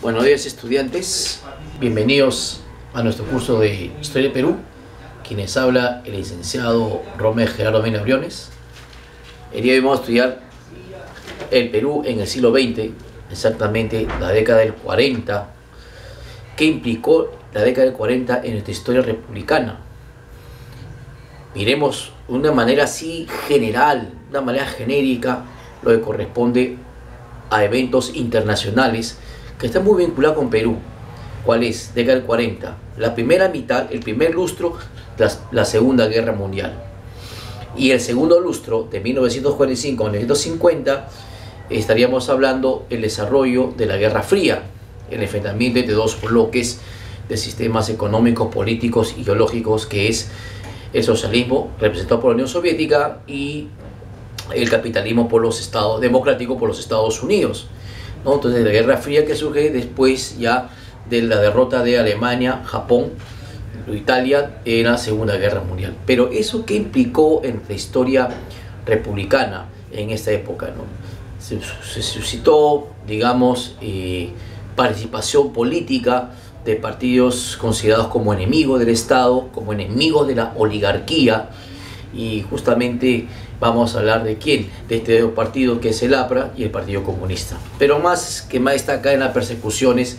Buenos días, estudiantes, bienvenidos a nuestro curso de Historia de Perú. Quienes habla el licenciado Romero Gerardo Mena Briones. El día de hoy vamos a estudiar el Perú en el siglo XX, exactamente la década del 40. ¿Qué implicó la década del 40 en nuestra historia republicana? Miremos de una manera así general, de una manera genérica, lo que corresponde a eventos internacionales que están muy vinculados con Perú. ¿Cuál es? Década del 40, la primera mitad, el primer lustro, la Segunda Guerra Mundial. Y el segundo lustro, de 1945 a 1950, estaríamos hablando del desarrollo de la Guerra Fría, el enfrentamiento entre dos bloques de sistemas económicos, políticos, ideológicos, que es el socialismo representado por la Unión Soviética y el capitalismo por los estados democrático por los Estados Unidos, ¿no? Entonces la Guerra Fría, que surge después ya de la derrota de Alemania, Japón, Italia en la Segunda Guerra Mundial. Pero eso, ¿qué implicó en la historia republicana en esta época, ¿no? Se suscitó, digamos, participación política de partidos considerados como enemigos del Estado, como enemigos de la oligarquía, y justamente vamos a hablar de quién, de este partido que es el APRA y el Partido Comunista. Pero más que más destaca en las persecuciones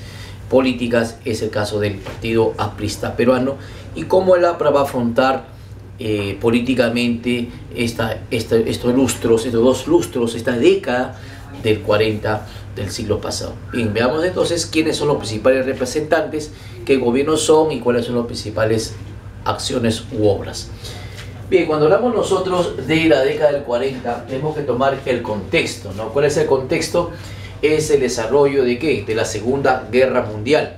políticas es el caso del Partido Aprista peruano y cómo el APRA va a afrontar políticamente estos dos lustros, esta década del 40 del siglo pasado. Bien, veamos entonces quiénes son los principales representantes, qué gobiernos son y cuáles son las principales acciones u obras. Bien, cuando hablamos nosotros de la década del 40, tenemos que tomar el contexto, ¿no? ¿Cuál es el contexto? Es el desarrollo de ¿qué? De la Segunda Guerra Mundial.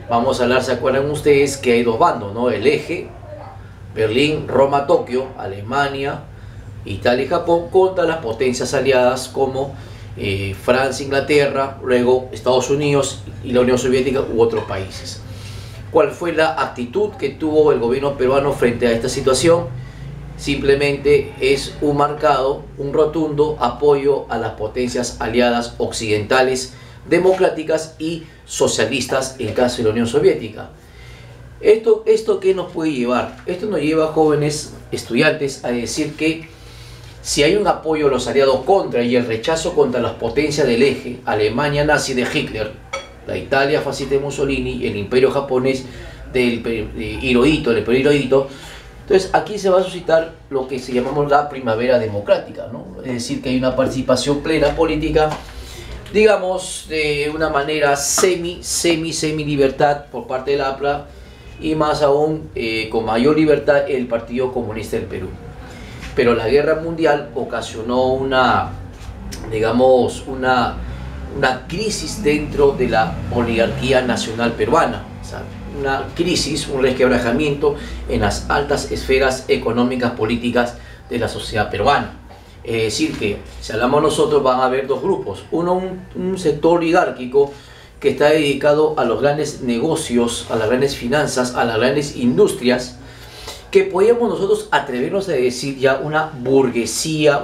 Vamos a hablar, ¿se acuerdan ustedes que hay dos bandos, ¿no? El eje, Berlín, Roma, Tokio, Alemania, Italia y Japón, contra las potencias aliadas como Francia, Inglaterra, luego Estados Unidos y la Unión Soviética u otros países. ¿Cuál fue la actitud que tuvo el gobierno peruano frente a esta situación? Simplemente es un marcado, un rotundo apoyo a las potencias aliadas occidentales, democráticas y socialistas, en el caso de la Unión Soviética. ¿Esto qué nos puede llevar? Esto nos lleva, jóvenes estudiantes, a decir que si hay un apoyo a los aliados contra y el rechazo contra las potencias del eje, Alemania nazi de Hitler, la Italia fascista de Mussolini, el imperio japonés del Hirohito, el imperio Hirohito, entonces aquí se va a suscitar lo que se llamamos la primavera democrática, ¿no? Es decir, que hay una participación plena política, digamos, de una manera semi libertad por parte del APRA y más aún con mayor libertad el Partido Comunista del Perú. Pero la guerra mundial ocasionó una crisis dentro de la oligarquía nacional peruana, ¿sabes? Una crisis, un resquebrajamiento en las altas esferas económicas, políticas de la sociedad peruana. Es decir, que si hablamos nosotros van a haber dos grupos. Uno, un sector oligárquico que está dedicado a los grandes negocios, a las grandes finanzas, a las grandes industrias, que podríamos nosotros atrevernos a decir ya una burguesía,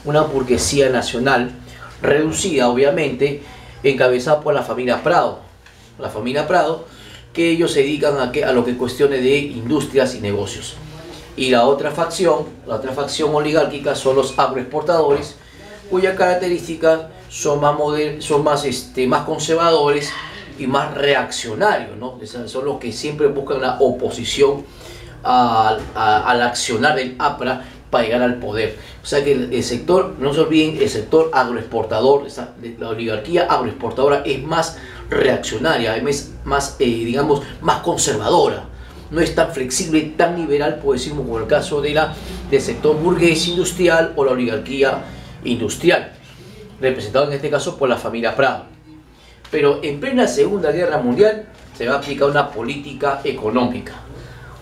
una burguesía nacional, reducida obviamente, encabezada por la familia Prado. La familia Prado, que ellos se dedican a lo que cuestione de industrias y negocios. Y la otra facción oligárquica son los agroexportadores, cuyas características son más conservadores y más reaccionarios, ¿no? Son los que siempre buscan la oposición al accionar del APRA para llegar al poder. O sea que el sector, no se olviden, el sector agroexportador, la oligarquía agroexportadora es más reaccionaria, es más, digamos, más conservadora. No es tan flexible, tan liberal, por decirlo, como el caso del sector burgués industrial o la oligarquía industrial, representado en este caso por la familia Prado. Pero en plena Segunda Guerra Mundial se va a aplicar una política económica.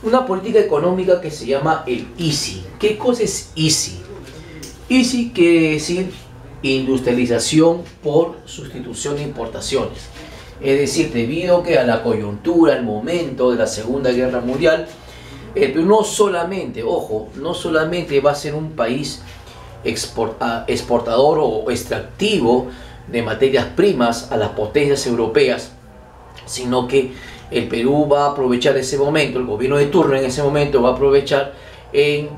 Una política económica que se llama el ISI. ¿Qué cosa es ISI? ISI quiere decir industrialización por sustitución de importaciones. Es decir, debido a la coyuntura, al momento de la Segunda Guerra Mundial, no solamente, ojo, no solamente va a ser un país exportador o extractivo de materias primas a las potencias europeas, sino que el Perú va a aprovechar ese momento, el gobierno de turno en ese momento va a aprovechar en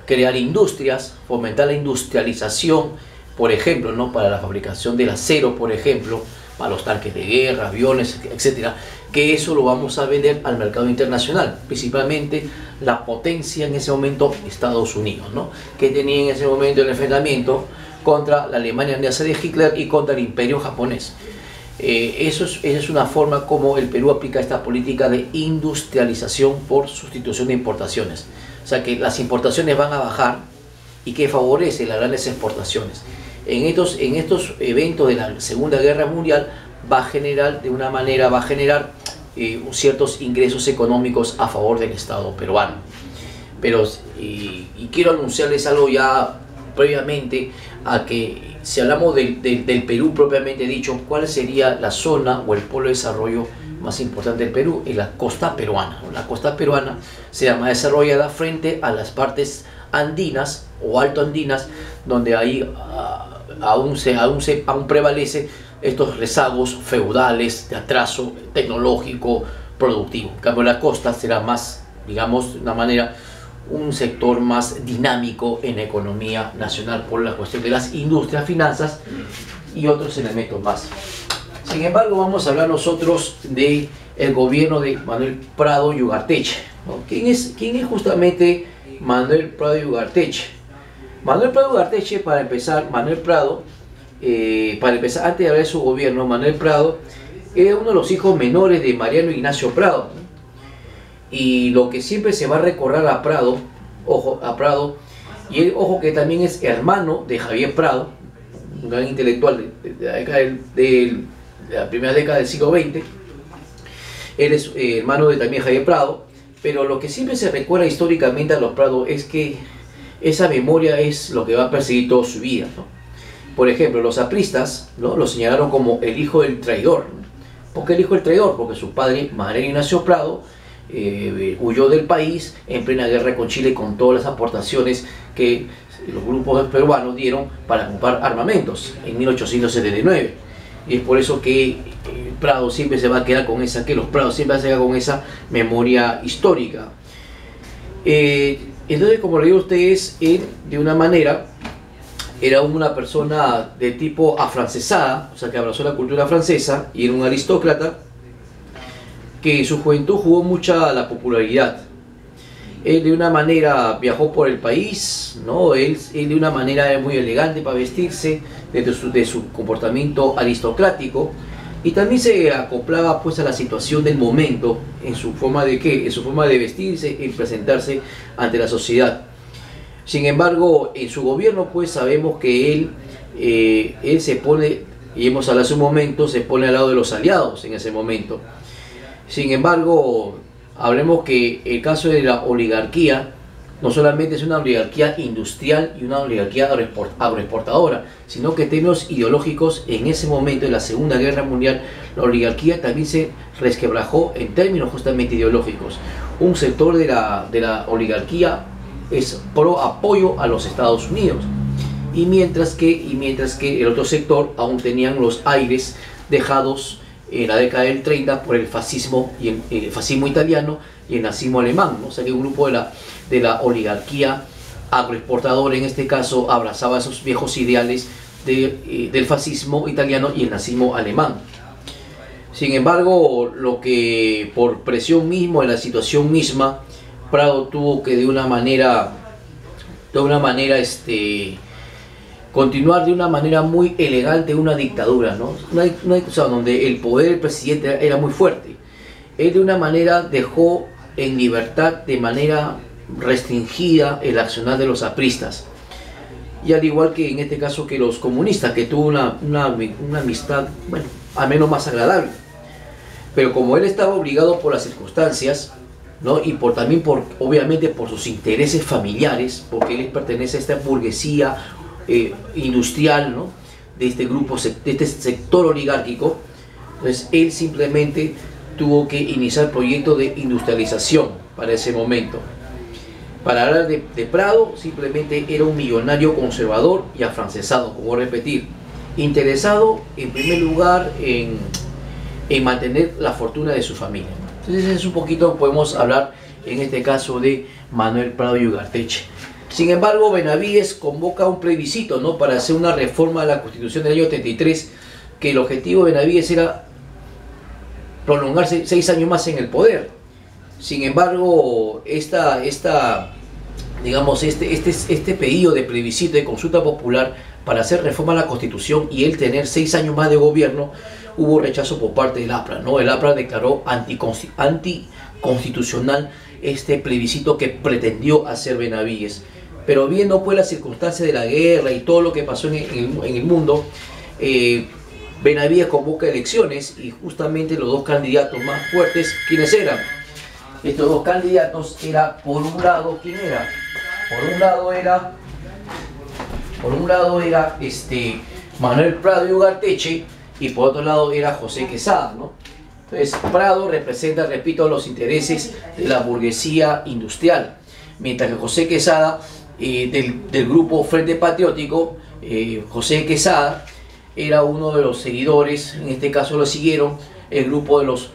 crear industrias, fomentar la industrialización, por ejemplo, ¿no? Para la fabricación del acero, por ejemplo, para los tanques de guerra, aviones, etcétera, que eso lo vamos a vender al mercado internacional, principalmente la potencia en ese momento, Estados Unidos, ¿no? Que tenía en ese momento el enfrentamiento contra la Alemania nazi de Hitler y contra el imperio japonés. Esa es una forma como el Perú aplica esta política de industrialización por sustitución de importaciones. O sea que las importaciones van a bajar y que favorece las grandes exportaciones. En estos eventos de la Segunda Guerra Mundial va a generar ciertos ingresos económicos a favor del Estado peruano. Pero quiero anunciarles algo ya previamente a que si hablamos del Perú propiamente dicho, ¿cuál sería la zona o el polo de desarrollo más importante del Perú? Es la costa peruana. La costa peruana será más desarrollada frente a las partes andinas o altoandinas, donde ahí aún prevalece estos rezagos feudales de atraso tecnológico productivo. En cambio, la costa será más, digamos, de una manera, un sector más dinámico en la economía nacional por la cuestión de las industrias, finanzas y otros elementos más. Sin embargo, vamos a hablar nosotros del gobierno de Manuel Prado y Ugarteche, ¿no? ¿Quién es justamente Manuel Prado y Ugarteche? Manuel Prado y Ugarteche, para empezar, antes de hablar de su gobierno, Manuel Prado era uno de los hijos menores de Mariano Ignacio Prado, ¿no? Y lo que siempre se va a recordar a Prado, y él, ojo, que también es hermano de Javier Prado, un gran intelectual de la primera década del siglo XX. Él es hermano de también Javier Prado, pero lo que siempre se recuerda históricamente a los Prado es que esa memoria es lo que va a perseguir toda su vida, ¿no? Por ejemplo, los apristas, ¿no?, lo señalaron como el hijo del traidor. ¿Por qué el hijo del traidor? Porque su padre, Mariano Ignacio Prado, huyó del país en plena guerra con Chile, con todas las aportaciones que los grupos peruanos dieron para comprar armamentos en 1879. Y es por eso que Prado siempre se va a quedar con esa, memoria histórica. Entonces, como le digo a ustedes, él de una manera era una persona de tipo afrancesada, o sea que abrazó la cultura francesa y era un aristócrata que en su juventud jugó mucha la popularidad. Él de una manera viajó por el país, ¿no? Él de una manera muy elegante para vestirse, de su comportamiento aristocrático, y también se acoplaba pues a la situación del momento en su forma de vestirse y presentarse ante la sociedad. Sin embargo, en su gobierno pues sabemos que él se pone, y hemos hablado hace un momento, se pone al lado de los aliados en ese momento. Sin embargo, hablemos que el caso de la oligarquía no solamente es una oligarquía industrial y una oligarquía agroexportadora, sino que en términos ideológicos, en ese momento de la Segunda Guerra Mundial, la oligarquía también se resquebrajó en términos justamente ideológicos. Un sector de la oligarquía es pro apoyo a los Estados Unidos, y mientras que el otro sector aún tenían los aires dejados en la década del 30 por el fascismo, el fascismo italiano y el nazismo alemán, ¿no? O sea que un grupo de la oligarquía agroexportadora, en este caso, abrazaba esos viejos ideales del fascismo italiano y el nazismo alemán. Sin embargo, lo que por presión misma, en la situación misma, Prado tuvo que de una manera continuar de una manera muy elegante una dictadura, ¿no? O sea, donde el poder del presidente era muy fuerte. Él de una manera dejó en libertad de manera restringida el accionar de los apristas, y al igual que en este caso que los comunistas, que tuvo una amistad, bueno, al menos más agradable. Pero como él estaba obligado por las circunstancias, ¿no?, y obviamente por sus intereses familiares, porque él pertenece a esta burguesía industrial, ¿no?, de este grupo, de este sector oligárquico, entonces él simplemente tuvo que iniciar el proyecto de industrialización para ese momento. Para hablar de Prado, simplemente era un millonario conservador y afrancesado, como repetir. interesado en primer lugar en mantener la fortuna de su familia. Entonces es un poquito, podemos hablar en este caso de Manuel Prado y Ugarteche. Sin embargo, Benavides convoca un plebiscito, ¿no?, para hacer una reforma de la Constitución del año 33, que el objetivo de Benavides era prolongarse 6 años más en el poder. Sin embargo, digamos, este pedido de plebiscito, de consulta popular para hacer reforma a la Constitución y él tener 6 años más de gobierno, hubo rechazo por parte del APRA, ¿no? El APRA declaró anticonstitucional este plebiscito que pretendió hacer Benavides. Pero viendo pues las circunstancias de la guerra y todo lo que pasó en el mundo, Benavides convoca elecciones y justamente los dos candidatos más fuertes, ¿quiénes eran? Estos dos candidatos era, por un lado, ¿quién era? Por un lado era Manuel Prado y Ugarteche, y por otro lado era José Quesada, ¿no? Entonces Prado representa, repito, los intereses de la burguesía industrial, mientras que José Quesada, del grupo Frente Patriótico, José Quesada era uno de los seguidores, en este caso lo siguieron el grupo de los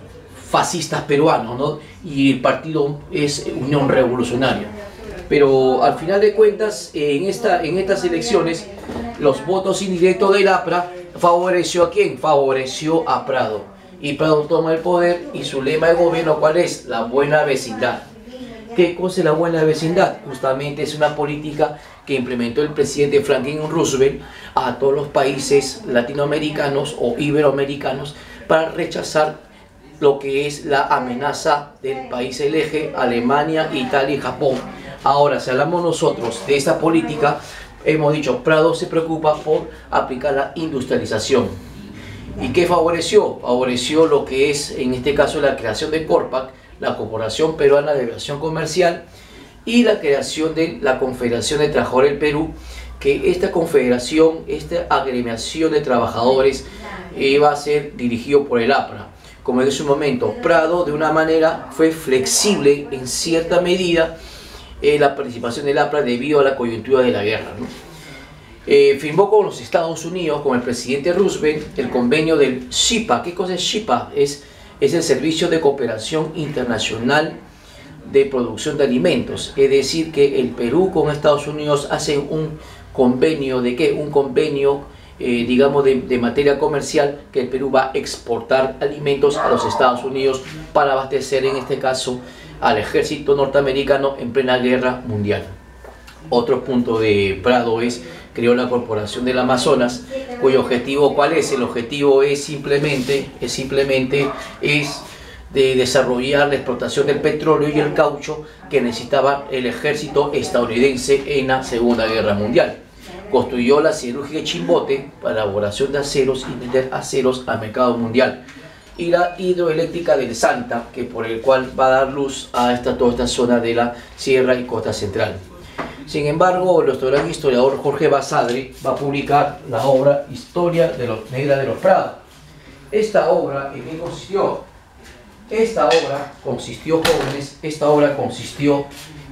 fascistas peruanos, ¿no? Y el partido es Unión Revolucionaria. Pero al final de cuentas, en estas elecciones, los votos indirectos del APRA favoreció ¿a quién? Favoreció a Prado. Y Prado toma el poder y su lema de gobierno, ¿cuál es? La buena vecindad. ¿Qué cosa es la buena vecindad? Justamente es una política que implementó el presidente Franklin Roosevelt a todos los países latinoamericanos o iberoamericanos para rechazar lo que es la amenaza del país del eje, Alemania, Italia y Japón. Ahora, si hablamos nosotros de esta política, hemos dicho, Prado se preocupa por aplicar la industrialización. ¿Y qué favoreció? Favoreció lo que es, en este caso, la creación de Corpac, la Corporación Peruana de Aviación Comercial, y la creación de la Confederación de Trabajadores del Perú, que esta confederación, esta agremiación de trabajadores iba a ser dirigido por el APRA. Como en su momento, Prado de una manera fue flexible en cierta medida la participación del APRA debido a la coyuntura de la guerra, ¿no? Firmó con los Estados Unidos, con el presidente Roosevelt, el convenio del SHIPA. ¿Qué cosa es SHIPA? Es el Servicio de Cooperación Internacional de Producción de Alimentos. Es decir, que el Perú con Estados Unidos hacen un convenio ¿de qué? Un convenio, digamos, de materia comercial, que el Perú va a exportar alimentos a los Estados Unidos para abastecer, en este caso, al ejército norteamericano en plena guerra mundial. Otro punto de Prado es, creó la Corporación del Amazonas, cuyo objetivo, ¿cuál es? El objetivo es simplemente de desarrollar la explotación del petróleo y el caucho que necesitaba el ejército estadounidense en la Segunda Guerra Mundial. Construyó la siderúrgica de Chimbote para la elaboración de aceros y vender aceros al mercado mundial. Y la hidroeléctrica del Santa, que por el cual va a dar luz a toda esta zona de la Sierra y Costa Central. Sin embargo, nuestro gran historiador Jorge Basadre va a publicar la obra Historia de los Negra de los Prado. Esta obra, ¿en qué consistió? Esta obra consistió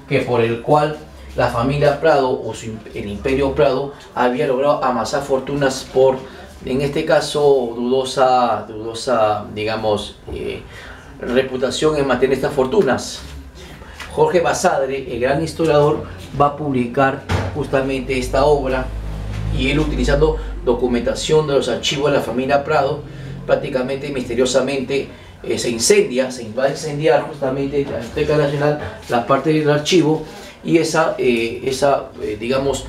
que por el cual la familia Prado o el imperio Prado había logrado amasar fortunas por, en este caso, dudosa digamos, reputación en mantener estas fortunas. Jorge Basadre, el gran historiador, va a publicar justamente esta obra, y él, utilizando documentación de los archivos de la familia Prado, prácticamente misteriosamente se va a incendiar justamente la Biblioteca Nacional, la parte del archivo, y esa digamos,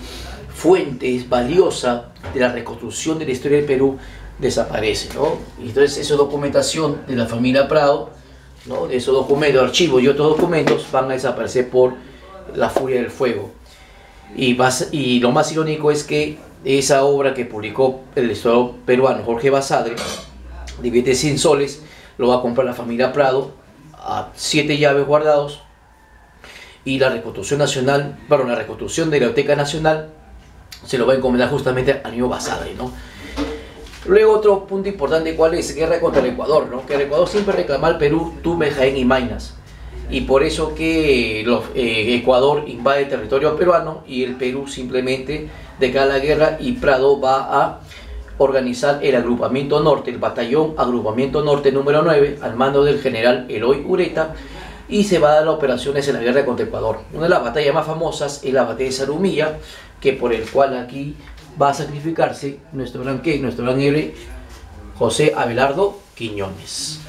fuente valiosa de la reconstrucción de la historia del Perú desaparece, ¿no? Y entonces esa documentación de la familia Prado, ¿no?, de esos documentos, archivos y otros documentos, van a desaparecer por la furia del fuego. Y lo más irónico es que esa obra que publicó el historiador peruano Jorge Basadre, de 100 soles, lo va a comprar la familia Prado a 7 llaves guardados, y la reconstrucción nacional, la reconstrucción de la Biblioteca Nacional se lo va a encomendar justamente a Aníbal Basadre, ¿no? Luego, otro punto importante, ¿cuál es? Guerra contra el Ecuador, ¿no? Que el Ecuador siempre reclama al Perú Tumbes, Jaén y Maynas, y por eso que Ecuador invade el territorio peruano y el Perú simplemente declara la guerra, y Prado va a organizar el agrupamiento norte, el batallón agrupamiento norte número 9, al mando del general Eloy Ureta, y se va a dar las operaciones en la guerra contra Ecuador. Una de las batallas más famosas es la batalla de Zarumilla, que por el cual aquí va a sacrificarse nuestro gran héroe José Abelardo Quiñones.